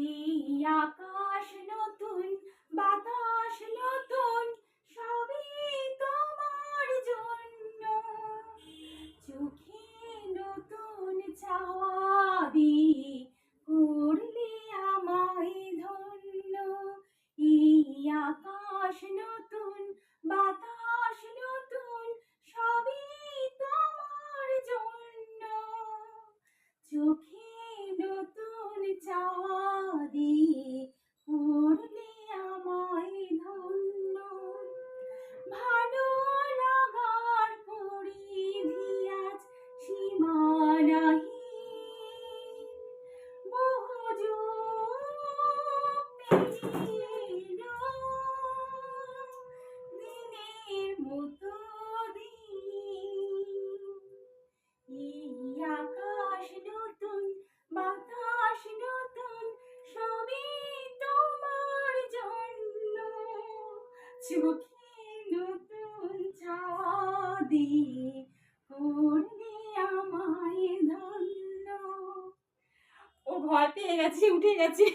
এই আকাশ নতুন, বাতাস নতুন, সবই তোমার জন্য। চোখে নতুন চাওয়া দিয়ে করলে আমায় ধন্য। এই আকাশ নতুন, বাতাস নতুন, সবই তোমার জন্য। চোখে নতুন চাওয়া দিয়ে করলে আমায় ধন্য। ভালো লাগার পরিধি আজ সীমা নাহি, বহু যুগ পেরিয়ে দিনের মতো দিন। এই আকাশ নতুন, বাতাস নতুন, সবই তোমার জন্য। চোখে নতুন চাওয়া দিয়ে করলে আমায় ধন্য। ও ভয় পেয়ে গেছে, উঠে গেছে।